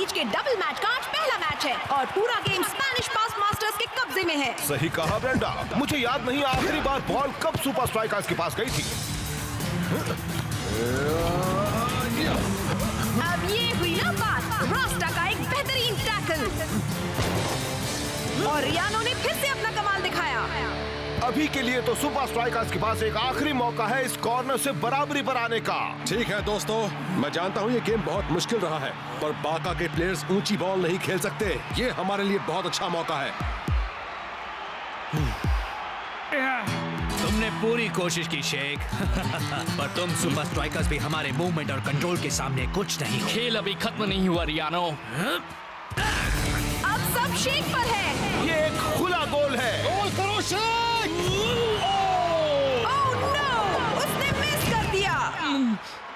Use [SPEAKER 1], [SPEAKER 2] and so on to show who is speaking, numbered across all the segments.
[SPEAKER 1] बीच के double match का आज पहला मैच है और पूरा गेम स्पेनिश पास मास्टर्स के कब्जे में है।
[SPEAKER 2] सही कहा ब्रेंडा, मुझे याद नहीं आखिरी बार बॉल कब सुपर स्ट्राइकर्स के पास गई थी।
[SPEAKER 1] अब ये हुई ना बात, रास्ता का एक बेहतरीन टैकल और रियानो ने फिर से अपना कमाल दिखाया।
[SPEAKER 2] अभी के लिए तो सुपर स्ट्राइकर्स के पास एक आखिरी मौका है इस कॉर्नर से बराबरी पर आने का।
[SPEAKER 3] ठीक है दोस्तों, मैं जानता हूँ ये गेम बहुत मुश्किल रहा है, पर बाका के प्लेयर्स ऊंची बॉल नहीं खेल सकते। ये हमारे लिए बहुत अच्छा मौका है।
[SPEAKER 4] तुमने पूरी कोशिश की शेख पर तुम सुपर स्ट्राइकर्स भी हमारे मूवमेंट और कंट्रोल के सामने कुछ नहीं।
[SPEAKER 5] खेल अभी खत्म नहीं हुआ रियानो।
[SPEAKER 1] अब सब शेख पर है।
[SPEAKER 2] ये एक खुला गोल है।
[SPEAKER 3] गोल करो शेख!
[SPEAKER 1] ओह नो, उसने मिस कर दिया।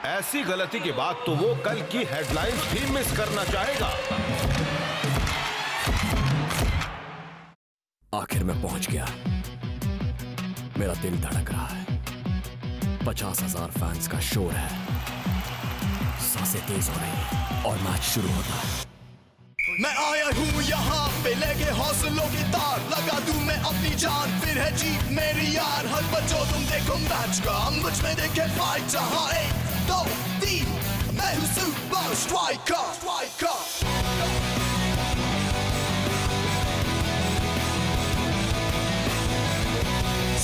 [SPEAKER 2] ऐसी गलती के बाद तो वो कल की हेडलाइंस भी मिस करना चाहेगा।
[SPEAKER 4] आखिर में पहुंच गया। मेरा दिल धड़क रहा है। 50,000 फैंस का शोर है। सांसें तेज हो रही हैं और मैच शुरू होता है।
[SPEAKER 6] मैं आया हूँ यहाँ पे लेके हौसलों की तार, लगा दूं मैं अपनी जान, फिर है जीत मेरी यार। हर बच्चों तुम देखो मैच का, मुझ में देखे फाइट। जहाँ 1, 2, 3 मैं हूँ super striker.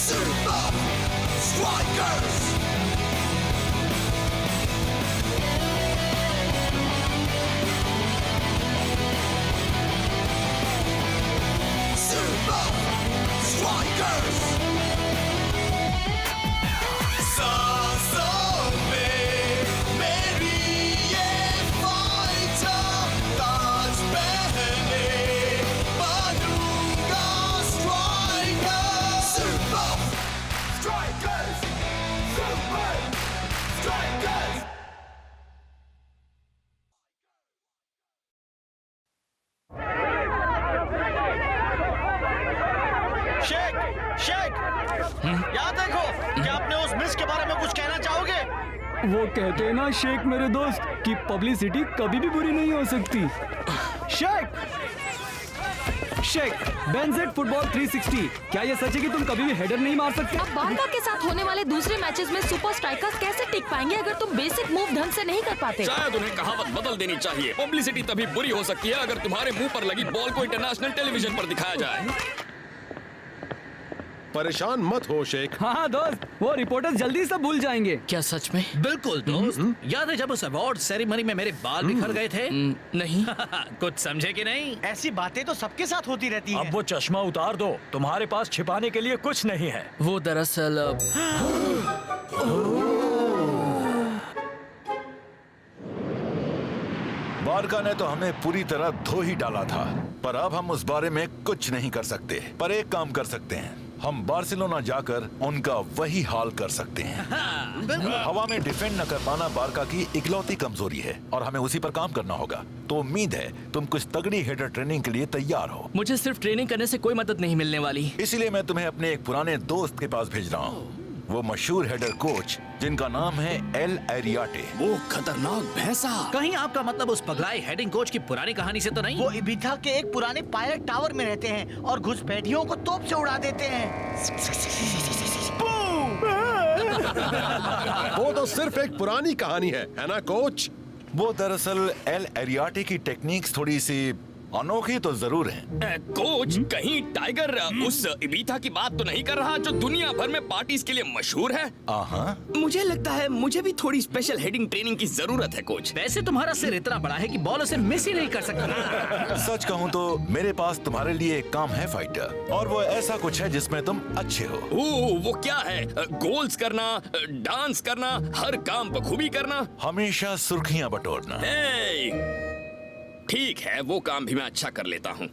[SPEAKER 6] Super Strikers! Super Strikers! सांसों में मेरी ये फाइटर, ताज पहने बनूंगा striker. Super Strikers! Super Strikers!
[SPEAKER 7] Sheikh, यहाँ देखो, क्या आपने उस मिस के बारे में कुछ कहना चाहोगे?
[SPEAKER 8] वो कहते हैं ना शेख मेरे दोस्त कि पब्लिसिटी कभी भी बुरी नहीं हो सकती। शेख बेनजेड फुटबॉल 360, क्या ये सच है कि तुम कभी भी हेडर नहीं मार सकते?
[SPEAKER 9] अब बारका के साथ होने वाले दूसरे मैचेस में सुपर स्ट्राइकर्स कैसे टिक पाएंगे अगर तुम बेसिक मूव ढंग से नहीं कर पाते?
[SPEAKER 5] शायद उन्हें कहावत बदल देनी चाहिए। पब्लिसिटी तभी बुरी हो सकती है अगर तुम्हारे मुंह पर लगी बॉल को इंटरनेशनल टेलीविजन पर दिखाया जाए।
[SPEAKER 3] परेशान मत हो शेख।
[SPEAKER 8] हाँ दोस्त, वो रिपोर्टर्स जल्दी से भूल जाएंगे।
[SPEAKER 5] क्या सच में?
[SPEAKER 4] बिल्कुल दोस्त। याद है जब उस अवार्ड सेरेमनी में मेरे बाल बिखर गए थे?
[SPEAKER 5] नहीं।
[SPEAKER 4] कुछ समझे कि नहीं?
[SPEAKER 7] ऐसी बातें तो सबके साथ होती रहती हैं।
[SPEAKER 8] अब वो चश्मा उतार दो, तुम्हारे पास छिपाने के लिए कुछ नहीं है।
[SPEAKER 5] वो दरअसल
[SPEAKER 10] बारका ने तो हमें पूरी तरह धो ही डाला था, पर अब हम उस बारे में कुछ नहीं कर सकते। पर एक काम कर सकते हैं, हम बार्सिलोना जाकर उनका वही हाल कर सकते हैं। हवा में डिफेंड न कर पाना बारका की इकलौती कमजोरी है और हमें उसी पर काम करना होगा। तो उम्मीद है तुम कुछ तगड़ी हेडर ट्रेनिंग के लिए तैयार हो।
[SPEAKER 5] मुझे सिर्फ ट्रेनिंग करने से कोई मदद नहीं मिलने वाली।
[SPEAKER 10] इसीलिए मैं तुम्हें अपने एक पुराने दोस्त के पास भेज रहा हूँ। वो मशहूर हेडर कोच जिनका नाम है एल एरियाटे।
[SPEAKER 4] वो खतरनाक भैंसा। कहीं आपका मतलब उस पगलाई हेडिंग कोच की पुरानी कहानी से तो नहीं?
[SPEAKER 7] वो इबिथा के एक पुराने पायलट टावर में रहते हैं और घुसपैठियों को तोप से उड़ा देते हैं।
[SPEAKER 3] वो तो सिर्फ एक पुरानी कहानी है ना कोच?
[SPEAKER 10] वो दरअसल एल एरियाटे की टेक्निक्स थोड़ी सी अनोखी तो जरूर है।
[SPEAKER 5] कोच, कहीं टाइगर उस इबिथा की बात तो नहीं कर रहा जो दुनिया भर में पार्टीज के लिए मशहूर है? मुझे लगता है मुझे भी थोड़ी स्पेशल हेडिंग ट्रेनिंग की जरूरत है कोच।
[SPEAKER 4] वैसे तुम्हारा सिर इतना बड़ा है कि बॉल उसे मिस ही नहीं कर सकता।
[SPEAKER 10] सच कहूँ तो मेरे पास तुम्हारे लिए एक काम है फाइटर, और वो ऐसा कुछ है जिसमें तुम अच्छे हो।
[SPEAKER 5] वो क्या है? गोल्स करना, डांस करना, हर काम बखूबी करना,
[SPEAKER 10] हमेशा सुर्खियां बटोरना।
[SPEAKER 5] ठीक है, वो काम भी मैं अच्छा कर लेता हूँ।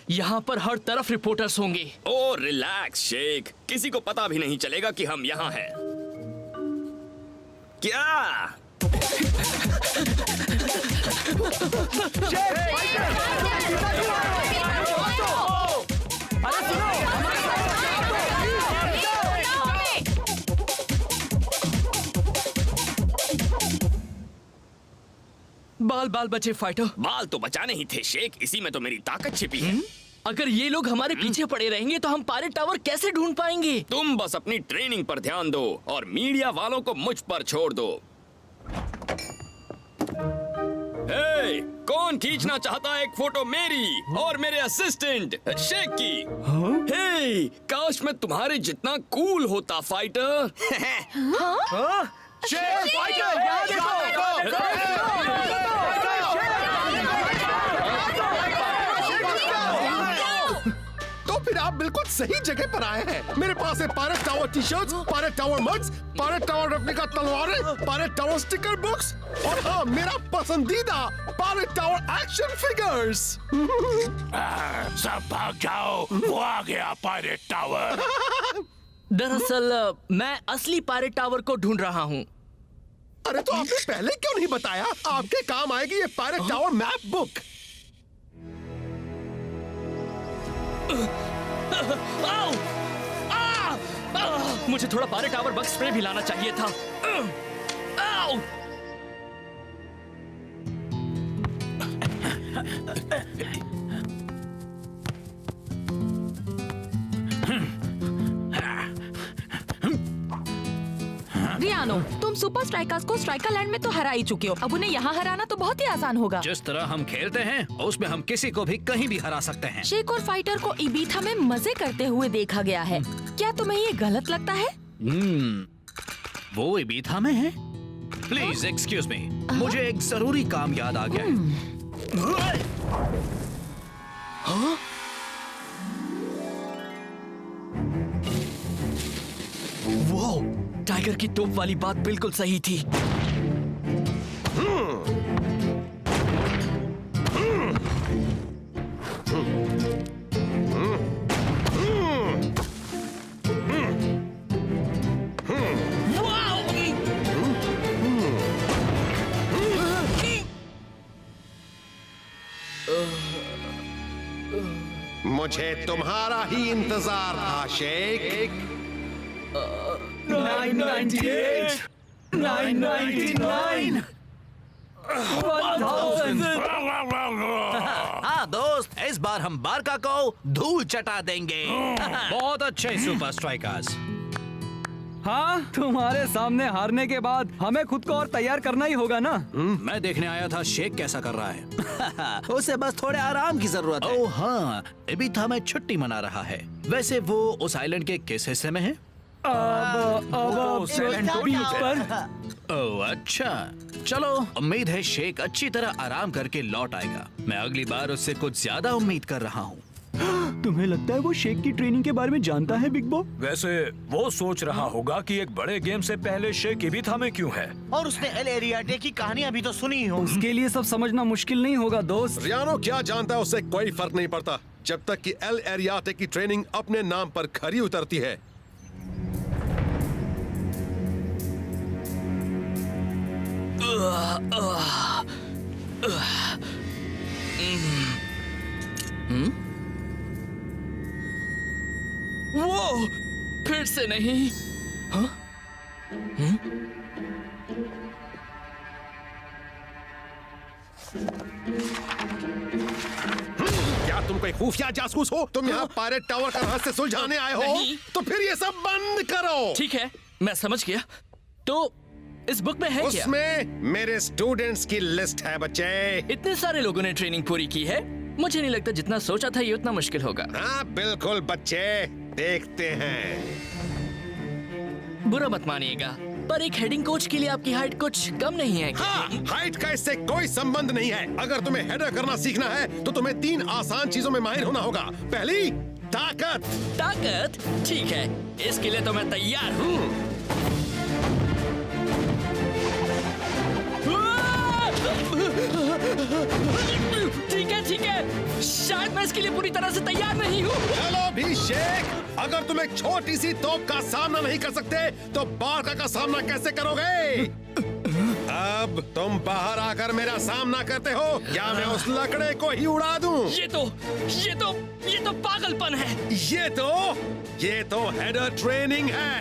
[SPEAKER 5] यहाँ पर हर तरफ रिपोर्टर्स होंगे। ओ रिलैक्स शेख, किसी को पता भी नहीं चलेगा कि हम यहाँ हैं। क्या? बाल बाल बचे फाइटर। बाल तो बचाने ही थे शेख, इसी में तो मेरी ताकत छिपी है।
[SPEAKER 7] अगर ये लोग हमारे पीछे पड़े रहेंगे तो हम पायरेट टावर कैसे ढूंढ पाएंगे?
[SPEAKER 5] तुम बस अपनी ट्रेनिंग पर ध्यान दो और मीडिया वालों को मुझ पर छोड़ दो। हे, कौन खींचना चाहता है एक फोटो मेरी और मेरे असिस्टेंट शेख की? हे, काश मैं तुम्हारे जितना कूल होता फाइटर।
[SPEAKER 2] शेख फाइटर, यहाँ
[SPEAKER 3] तो फिर आप बिल्कुल सही जगह पर आए हैं। मेरे पास है pirate tower T shirts, pirate tower mugs, pirate tower replica तलवारें, पायरेट टावर स्टिकर बुक्स और हाँ, मेरा पसंदीदा पायरेट टावर एक्शन फिगर्स।
[SPEAKER 10] सब भाग जाओ, वो आ गया पायरेट टावर।
[SPEAKER 7] दरअसल मैं असली पायरेट टावर को ढूंढ रहा हूँ।
[SPEAKER 3] अरे तो आपने पहले क्यों नहीं बताया? आपके काम आएगी ये पायरेट टावर मैप बुक।
[SPEAKER 7] आओ! मुझे थोड़ा पायरेट टावर बग स्प्रे भी लाना चाहिए था। आओ!
[SPEAKER 9] रियानो, तुम सुपर स्ट्राइकर्स को स्ट्राइकर लैंड में तो हरा ही चुके हो, अब उन्हें यहाँ हराना तो बहुत ही आसान होगा।
[SPEAKER 11] जिस तरह हम खेलते हैं उसमें हम किसी को भी कहीं भी हरा सकते हैं।
[SPEAKER 9] शेख और फाइटर को इबीथा में मजे करते हुए देखा गया है, क्या तुम्हें ये गलत लगता है?
[SPEAKER 11] वो इबीथा में है? प्लीज एक्सक्यूज मी, मुझे एक जरूरी काम याद आ गया है।
[SPEAKER 7] वो टाइगर की तोप वाली बात बिल्कुल सही थी।
[SPEAKER 3] मुझे तुम्हारा ही इंतजार था शेख।
[SPEAKER 8] 998, 999, 1000।
[SPEAKER 11] हाँ दोस्त, इस बार हम बारका को धूल चटा देंगे। बहुत अच्छे सुपर स्ट्राइकर्स।
[SPEAKER 8] हाँ, तुम्हारे सामने हारने के बाद हमें खुद को और तैयार करना ही होगा ना।
[SPEAKER 11] मैं देखने आया था शेख कैसा कर रहा है। उसे बस थोड़े आराम की जरूरत है। ओह हाँ, इबीथा में छुट्टी मना रहा है। वैसे वो उस आइलैंड के किस हिस्से में है?
[SPEAKER 8] बीच पर।
[SPEAKER 11] ओह अच्छा, चलो उम्मीद है शेख अच्छी तरह आराम करके लौट आएगा। मैं अगली बार उससे कुछ ज्यादा उम्मीद कर रहा हूँ।
[SPEAKER 8] तुम्हें लगता है वो शेख की ट्रेनिंग के बारे में जानता है बिग बॉस?
[SPEAKER 12] वैसे वो सोच रहा होगा कि एक बड़े गेम से पहले शेख इबीथा में क्यों है,
[SPEAKER 7] और उसने एल एरियाटे की कहानी अभी तो सुनी हो।
[SPEAKER 8] उसके लिए सब समझना मुश्किल नहीं होगा दोस्त।
[SPEAKER 3] रियानो क्या जानता है, उससे कोई फर्क नहीं पड़ता जब तक कि एल एरियाटे की ट्रेनिंग अपने नाम पर खरी उतरती है।
[SPEAKER 5] वो फिर से नहीं। हाँ?
[SPEAKER 3] क्या तुम कोई खुफिया जासूस हो? तुम यहाँ पायरेट टावर का रहस्य सुलझाने आए हो?
[SPEAKER 5] नहीं।
[SPEAKER 3] तो फिर ये सब बंद करो।
[SPEAKER 7] ठीक है, मैं समझ गया। तो इस बुक में है क्या?
[SPEAKER 3] उसमें मेरे स्टूडेंट्स की लिस्ट है बच्चे।
[SPEAKER 7] इतने सारे लोगों ने ट्रेनिंग पूरी की है, मुझे नहीं लगता जितना सोचा था ये उतना मुश्किल होगा।
[SPEAKER 3] हाँ बिल्कुल बच्चे, देखते हैं।
[SPEAKER 7] बुरा मत मानिएगा, पर एक हेडिंग कोच के लिए आपकी हाइट कुछ कम नहीं है क्या?
[SPEAKER 3] हाँ, हाइट का इससे कोई संबंध नहीं है। अगर तुम्हें हेडर करना सीखना है तो तुम्हें 3 आसान चीजों में माहिर होना होगा। पहली, ताकत।
[SPEAKER 7] ताकत? ठीक है, इसके लिए तो मैं तैयार हूँ। ठीक है, शायद मैं इसके लिए पूरी तरह से तैयार नहीं हूँ।
[SPEAKER 3] चलो भी शेख, अगर तुम एक छोटी सी तोप का सामना नहीं कर सकते तो बारका का सामना कैसे करोगे? अब तुम बाहर आकर मेरा सामना करते हो या मैं उस लकड़े को ही उड़ा दूं?
[SPEAKER 7] ये तो पागलपन है।
[SPEAKER 3] ये तो हेडर ट्रेनिंग है।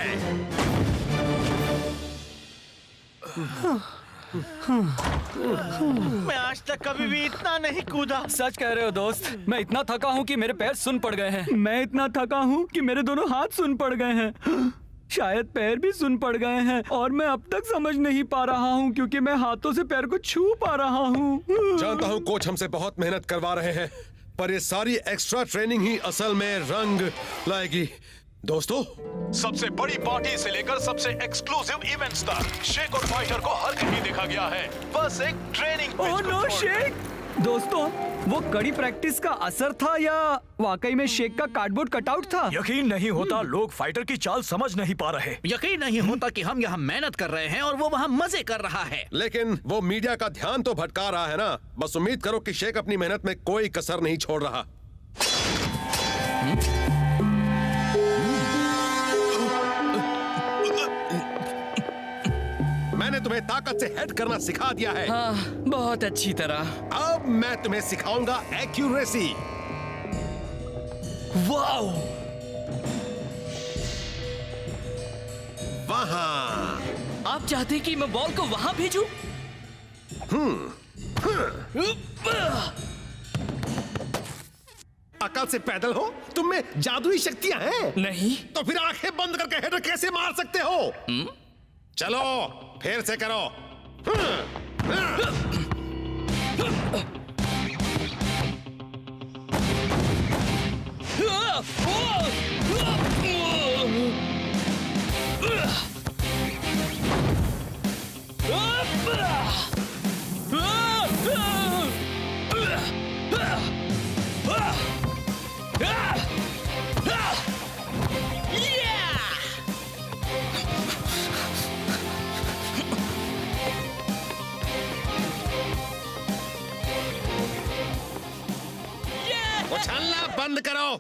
[SPEAKER 7] मैं आज तक कभी भी इतना नहीं कूदा।
[SPEAKER 8] सच कह रहे हो दोस्त, मैं इतना थका हूँ कि मेरे पैर सुन पड़ गए हैं। मैं इतना थका हूँ कि मेरे दोनों हाथ सुन पड़ गए हैं। शायद पैर भी सुन पड़ गए हैं और मैं अब तक समझ नहीं पा रहा हूँ क्योंकि मैं हाथों से पैर को छू पा रहा हूँ।
[SPEAKER 3] जानता हूँ कोच हमसे बहुत मेहनत करवा रहे हैं, पर ये सारी एक्स्ट्रा ट्रेनिंग ही असल में रंग लाएगी। दोस्तों,
[SPEAKER 10] सबसे बड़ी पार्टी से लेकर सबसे एक्सक्लूसिव इवेंट्स तक शेक और फाइटर को हर कहीं देखा गया है। बस एक ट्रेनिंग
[SPEAKER 8] ओह नो शेक! दोस्तों, वो कड़ी प्रैक्टिस का असर था या वाकई में शेक का कार्डबोर्ड कटआउट था?
[SPEAKER 12] यकीन नहीं होता लोग फाइटर की चाल समझ नहीं पा रहे।
[SPEAKER 11] यकीन नहीं होता कि हम यहाँ मेहनत कर रहे हैं और वो वहाँ मजे कर रहा है।
[SPEAKER 3] लेकिन वो मीडिया का ध्यान तो भटका रहा है ना। बस उम्मीद करो कि शेक अपनी मेहनत में कोई कसर नहीं छोड़ रहा। मैंने तुम्हें ताकत से हेड करना सिखा दिया है।
[SPEAKER 5] हाँ, बहुत अच्छी तरह।
[SPEAKER 3] अब मैं तुम्हें सिखाऊंगा एक्यूरेसी।
[SPEAKER 5] वाओ!
[SPEAKER 3] वहां।
[SPEAKER 5] आप चाहते हैं कि मैं बॉल को वहां भेजूं?
[SPEAKER 3] अकल से पैदल हो? तुम में जादुई शक्तियां हैं?
[SPEAKER 5] नहीं।
[SPEAKER 3] तो फिर आंखें बंद करके हेडर कैसे मार सकते हो? चलो फिर से करो। उछलना बंद करो।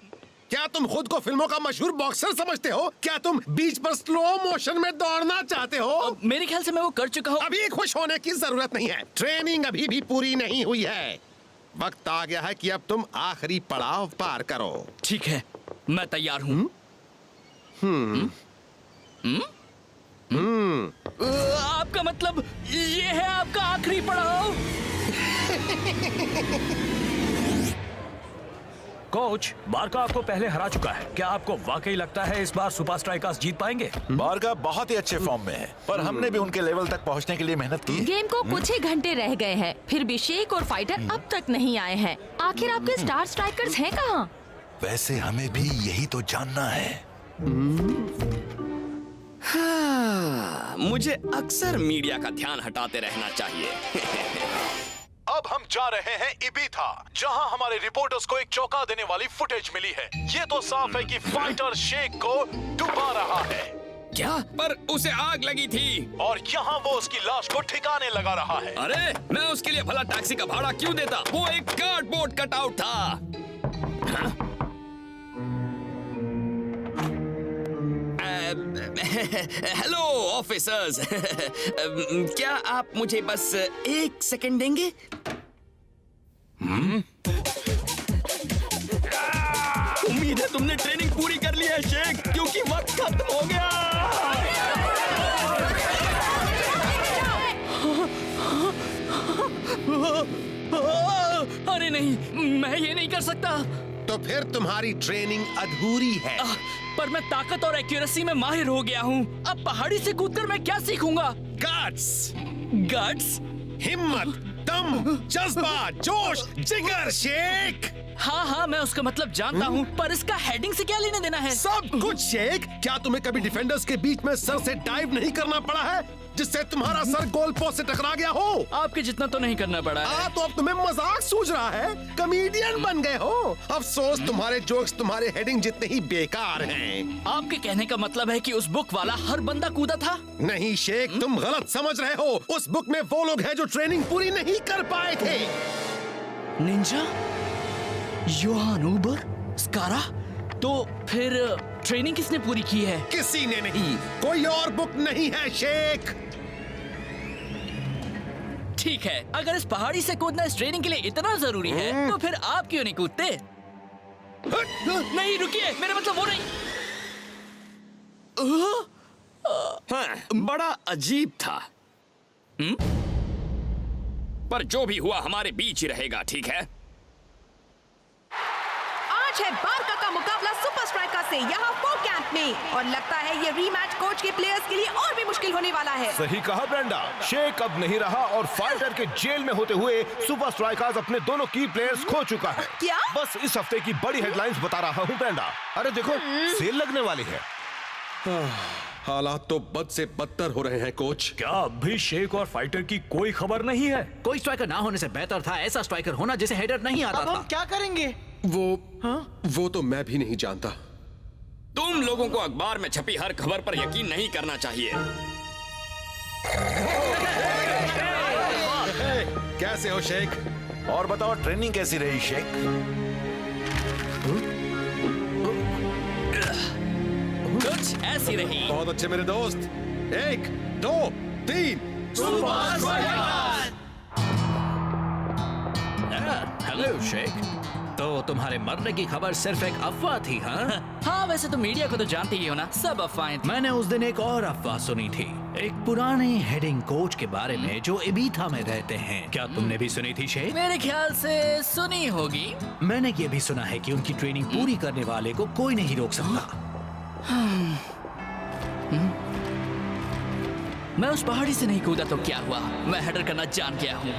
[SPEAKER 3] क्या तुम खुद को फिल्मों का मशहूर बॉक्सर समझते हो? क्या तुम बीच पर स्लो मोशन में दौड़ना चाहते हो?
[SPEAKER 5] मेरे ख्याल से मैं वो कर चुका हूँ।
[SPEAKER 3] अभी खुश होने की जरूरत नहीं है। ट्रेनिंग अभी भी पूरी नहीं हुई है। वक्त आ गया है कि अब तुम आखिरी पड़ाव पार करो।
[SPEAKER 5] ठीक है, मैं तैयार हूँ। आपका मतलब ये है आपका आखिरी पड़ाव?
[SPEAKER 12] कोच, बारका आपको पहले हरा चुका है। क्या आपको वाकई लगता है इस बार सुपर स्ट्राइकर्स जीत पाएंगे?
[SPEAKER 10] बारका बहुत ही अच्छे फॉर्म में है, पर हमने भी उनके लेवल तक पहुंचने के लिए मेहनत की है।
[SPEAKER 9] गेम को कुछ ही घंटे रह गए हैं, फिर भी शेक और फाइटर अब तक नहीं आए हैं। आखिर आपके स्टार स्ट्राइकर्स हैं कहाँ?
[SPEAKER 10] वैसे हमें भी यही तो जानना है।
[SPEAKER 5] हाँ, मुझे अक्सर मीडिया का ध्यान हटाते रहना चाहिए।
[SPEAKER 10] अब हम जा रहे हैं इबीथा, जहां हमारे रिपोर्टर्स को एक चौंका देने वाली फुटेज मिली है। ये तो साफ है कि फाइटर शेक को डुबा रहा है।
[SPEAKER 5] क्या? पर उसे आग लगी थी
[SPEAKER 10] और यहाँ वो उसकी लाश को ठिकाने लगा रहा है।
[SPEAKER 5] अरे, मैं उसके लिए भला टैक्सी का भाड़ा क्यों देता? वो एक कार्डबोर्ड कटआउट था। हाँ? हेलो ऑफिसर्स, क्या आप मुझे बस एक सेकंड देंगे? उम्मीद है तुमने ट्रेनिंग पूरी कर ली है शेक, क्योंकि वक्त खत्म हो गया। अरे नहीं, मैं ये नहीं कर सकता।
[SPEAKER 3] तो फिर तुम्हारी ट्रेनिंग अधूरी है।
[SPEAKER 5] पर मैं ताकत और एक्यूरेसी में माहिर हो गया हूँ। अब पहाड़ी से कूदकर मैं क्या सीखूंगा?
[SPEAKER 3] गट्स,
[SPEAKER 5] गट्स,
[SPEAKER 3] हिम्मत, दम, जज्बा, जोश, जिगर शेक।
[SPEAKER 5] हाँ हाँ, मैं उसका मतलब जानता हूँ, पर इसका हेडिंग से क्या लेना देना है?
[SPEAKER 3] सब कुछ शेक। क्या तुम्हें कभी डिफेंडर्स के बीच में सर से डाइव नहीं करना पड़ा है, जिससे तुम्हारा सर गोल पोस्ट से टकरा गया हो?
[SPEAKER 5] आपके जितना तो नहीं करना पड़ा है।
[SPEAKER 3] तो अब तुम्हें मजाक सूझ रहा है? कॉमेडियन बन गए हो। अफसोस तुम्हारे जोक्स तुम्हारे हेडिंग जितने ही बेकार हैं।
[SPEAKER 5] आपके कहने का मतलब है कि उस बुक वाला हर बंदा कूदा था?
[SPEAKER 3] नहीं शेक, तुम गलत समझ रहे हो। उस बुक में वो लोग हैं जो ट्रेनिंग पूरी नहीं कर पाए थे।
[SPEAKER 5] निंजा, योहान उबर, स्कारा। तो फिर ट्रेनिंग किसने पूरी की है?
[SPEAKER 3] किसी ने नहीं। कोई और बुक नहीं है शेक।
[SPEAKER 5] ठीक है, अगर इस पहाड़ी से कूदना इस ट्रेनिंग के लिए इतना जरूरी है, तो फिर आप क्यों नहीं कूदते? नहीं रुकिए, मेरा मतलब वो नहीं। हाँ, बड़ा अजीब था। पर जो भी हुआ हमारे बीच ही रहेगा, ठीक है?
[SPEAKER 1] आज है बारका का मुकाबला सुपर स्ट्राइकर से यहाँ फोर कैंप में, और लगता है ये रीमैच कोच के प्लेयर्स के लिए और भी मुश्किल होने वाला है।
[SPEAKER 2] सही कहा ब्रेंडा, शेख अब नहीं रहा और फाइटर के जेल में होते हुए सुपर स्ट्राइकर्स अपने दोनों की प्लेयर्स खो चुका है।
[SPEAKER 1] क्या?
[SPEAKER 2] बस इस हफ्ते की बड़ी हेडलाइंस बता रहा हूँ ब्रेंडा। अरे देखो, सेल लगने वाली है।
[SPEAKER 3] हालात तो बद से बदतर हो रहे हैं कोच।
[SPEAKER 12] क्या अब भी शेख और फाइटर की कोई खबर नहीं है?
[SPEAKER 11] कोई स्ट्राइकर ना होने से बेहतर था ऐसा स्ट्राइकर होना जिसे हेडर नहीं आता
[SPEAKER 7] अब
[SPEAKER 11] था।
[SPEAKER 7] हम क्या करेंगे?
[SPEAKER 3] वो तो मैं भी नहीं जानता।
[SPEAKER 5] तुम लोगों को अखबार में छपी हर खबर पर यकीन नहीं करना चाहिए।
[SPEAKER 3] कैसे हो शेख?
[SPEAKER 10] और बताओ ट्रेनिंग कैसी रही शेख?
[SPEAKER 5] कुछ ऐसी रही।
[SPEAKER 3] बहुत अच्छे मेरे दोस्त। 1 2 3
[SPEAKER 11] हेलो शेख। तो तुम्हारे मरने की खबर सिर्फ एक अफवाह थी, हाँ?
[SPEAKER 5] हाँ, वैसे तो मीडिया को तो जानते ही हो ना, सब अफवाहें।
[SPEAKER 11] मैंने उस दिन एक और अफवाह सुनी थी, एक पुराने हेडिंग कोच के बारे में जो इबीथा में रहते हैं। क्या तुमने भी सुनी थी शेख?
[SPEAKER 5] मेरे ख्याल से सुनी होगी।
[SPEAKER 11] मैंने ये भी सुना है कि उनकी ट्रेनिंग पूरी करने वाले को कोई नहीं रोक सकता।
[SPEAKER 5] मैं उस पहाड़ी से नहीं कूदा तो क्या हुआ, मैं हेडर करना जान गया हूँ।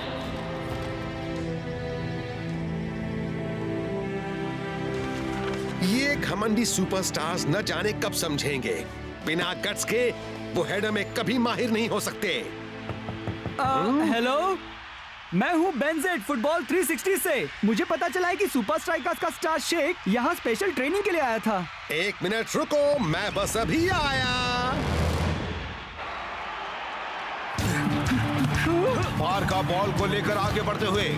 [SPEAKER 3] ये घमंडी सुपरस्टार्स न जाने कब समझेंगे, बिना गट्स के वो हेडर में कभी माहिर नहीं हो सकते।
[SPEAKER 8] हेलो, मैं हूँ बेनजेट फुटबॉल 360 से। मुझे पता चला है कि सुपर स्ट्राइकर्स का स्टार शेख यहाँ स्पेशल ट्रेनिंग के लिए आया था।
[SPEAKER 3] 1 मिनट रुको, मैं बस अभी आया।
[SPEAKER 2] बारका बॉल को लेकर आगे बढ़ते हुए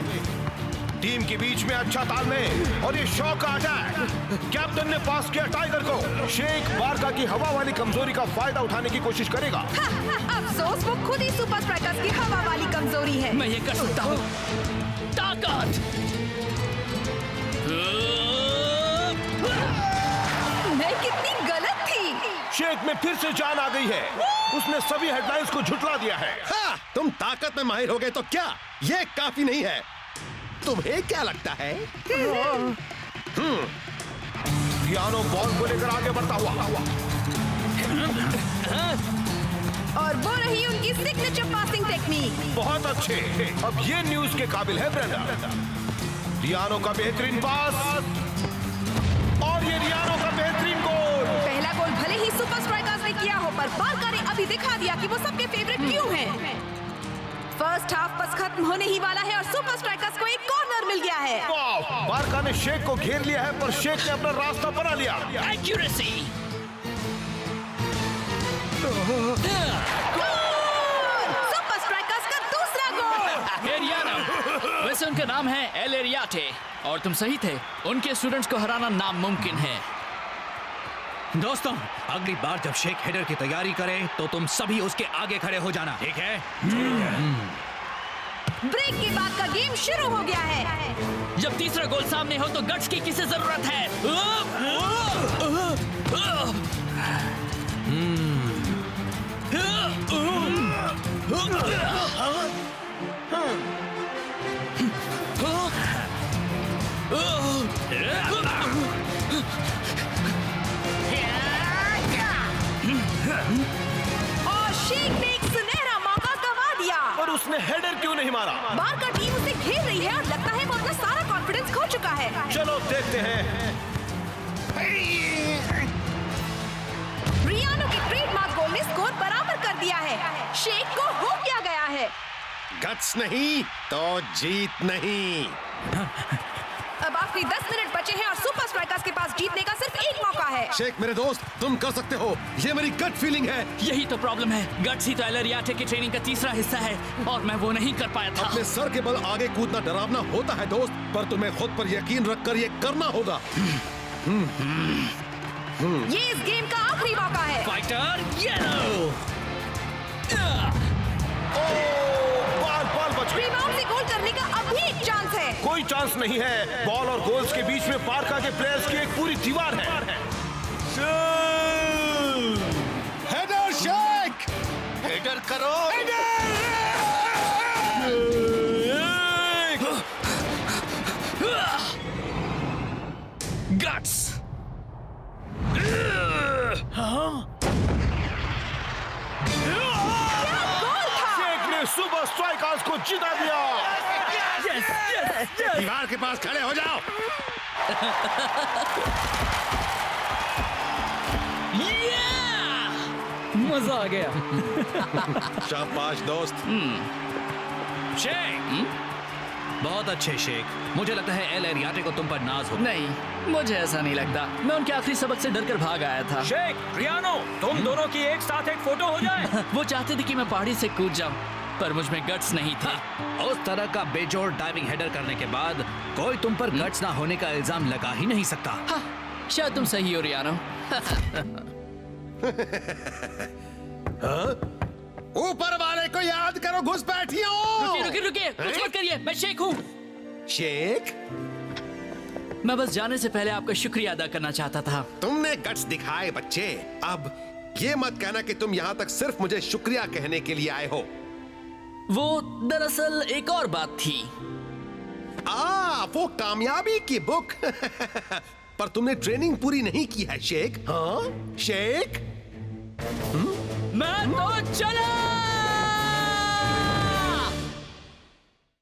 [SPEAKER 2] टीम के बीच में अच्छा तालमेल और ये शॉक आ जाए। कैप्टन ने पास किया टाइगर को। शेख बारका की हवा वाली कमजोरी का फायदा उठाने की कोशिश करेगा।
[SPEAKER 1] अफसोस वो खुद ही सुपर स्ट्राइकर्स की हवा वाली कमजोरी है।
[SPEAKER 5] मैं ये कर सकता हूँ। ताकत।
[SPEAKER 1] मैं कितनी गलत थी।
[SPEAKER 2] शेख में फिर से जान आ गई है। उसने सभी हेडलाइंस को झुठला दिया है।
[SPEAKER 3] हाँ, तुम ताकत में माहिर हो गए तो क्या ये काफी नहीं है? तुम्हें क्या लगता है?
[SPEAKER 2] रियानो बॉल को लेकर आगे बढ़ता हुआ
[SPEAKER 1] और वो रही उनकी सिग्नेचर पासिंग टेक्निक।
[SPEAKER 2] बहुत अच्छे। अब ये न्यूज के काबिल है ब्रेंडा। रियानो का बेहतरीन पास और ये रियानो का बेहतरीन गोल।
[SPEAKER 1] पहला गोल भले ही सुपर स्ट्राइकर्स ने किया हो, पर बारका ने अभी दिखा दिया कि वो सबके फेवरेट क्यों हैं। फर्स्ट हाफ बस खत्म होने ही वाला है और सुपर स्ट्राइकर्स को एक कॉर्नर मिल गया है।
[SPEAKER 2] बारका ने शेख को घेर लिया है, पर शेख ने अपना रास्ता बना लिया।
[SPEAKER 5] एक्यूरेसी।
[SPEAKER 1] सुपर स्ट्राइकर्स का दूसरा गोल।
[SPEAKER 5] एरियाना, वैसे उनका नाम है एल एरियाटे और तुम सही थे, उनके स्टूडेंट्स को हराना नामुमकिन है।
[SPEAKER 11] दोस्तों, अगली बार जब शेख हेडर की तैयारी करे तो तुम सभी उसके आगे खड़े हो जाना, ठीक है?
[SPEAKER 1] ब्रेक के बाद का गेम शुरू हो गया है।
[SPEAKER 5] जब तीसरा गोल सामने हो तो गट्स की किसे जरूरत है?
[SPEAKER 1] और शेख ने एक सुनहरा मौका गंवा दिया।
[SPEAKER 2] पर उसने हेडर क्यों नहीं मारा?
[SPEAKER 1] बारका टीम उसे घेर रही है और लगता है वो अपना सारा कॉन्फिडेंस खो चुका है।
[SPEAKER 2] चलो देखते हैं।
[SPEAKER 1] रियानो की ट्रेडमार्क गोल ने स्कोर बराबर कर दिया है। शेख को हो क्या गया है?
[SPEAKER 3] गट्स नहीं तो जीत नहीं।
[SPEAKER 1] अब आखिरी 10 मिनट बचे हैं और सुपर स्ट्राइकर्स के पास जीतने का सिर्फ एक मौका है।
[SPEAKER 3] शेख मेरे दोस्त, तुम कर सकते हो, ये मेरी गट फीलिंग है।
[SPEAKER 5] यही तो प्रॉब्लम है, गट्स ही तो एल एरियाटे की ट्रेनिंग का तीसरा हिस्सा है और मैं वो नहीं कर पाया था।
[SPEAKER 3] अपने सर के बल आगे कूदना डरावना होता है दोस्त, पर तुम्हें खुद पर यकीन रखकर ये करना होगा।
[SPEAKER 1] ये इस गेम का आखिरी मौका है।
[SPEAKER 5] Fighter yellow.
[SPEAKER 2] बॉल बच गई।
[SPEAKER 1] रिबाउंड से गोल करने का अब भी एक चांस है।
[SPEAKER 2] कोई चांस नहीं है। बॉल और गोल्स के बीच में बारका के प्लेयर्स की एक पूरी दीवार है।
[SPEAKER 3] हेडर शेख,
[SPEAKER 6] हेडर करो।
[SPEAKER 2] को जिता दिया।
[SPEAKER 3] दीवार के पास खड़े हो जाओ।
[SPEAKER 8] मजा आ गया।
[SPEAKER 3] शाबाश दोस्त।
[SPEAKER 11] शेख बहुत अच्छे शेख। मुझे लगता है एल एरियाटे को तुम पर नाज हो।
[SPEAKER 5] नहीं, मुझे ऐसा नहीं लगता। मैं उनके आखिरी सबक से डरकर भाग आया था।
[SPEAKER 12] शेख, रियानो, तुम दोनों की एक साथ एक फोटो हो जाए।
[SPEAKER 5] वो चाहते थे कि मैं पहाड़ी से कूद जाऊं, पर मुझ में गट्स नहीं थे।
[SPEAKER 11] उस तरह का बेजोड़ डाइविंग हेडर करने के बाद कोई तुम पर गट्स ना होने का इल्जाम लगा ही नहीं सकता।
[SPEAKER 5] हाँ, शायद तुम सही हो रियानो।
[SPEAKER 3] ऊपर वाले को याद करो घुसपैठियों।
[SPEAKER 5] रुकिए, रुकिए, कुछ मत करिए। मैं शेख हूँ।
[SPEAKER 3] शेख,
[SPEAKER 5] मैं बस जाने से पहले आपका शुक्रिया अदा करना चाहता था।
[SPEAKER 3] तुमने गट्स दिखाए बच्चे। अब ये मत कहना कि तुम यहाँ तक सिर्फ मुझे शुक्रिया कहने के लिए आए हो।
[SPEAKER 5] वो दरअसल एक और बात थी।
[SPEAKER 3] वो कामयाबी की बुक। पर तुमने ट्रेनिंग पूरी नहीं की है शेख। हाँ शेख।
[SPEAKER 5] मैं तो चला।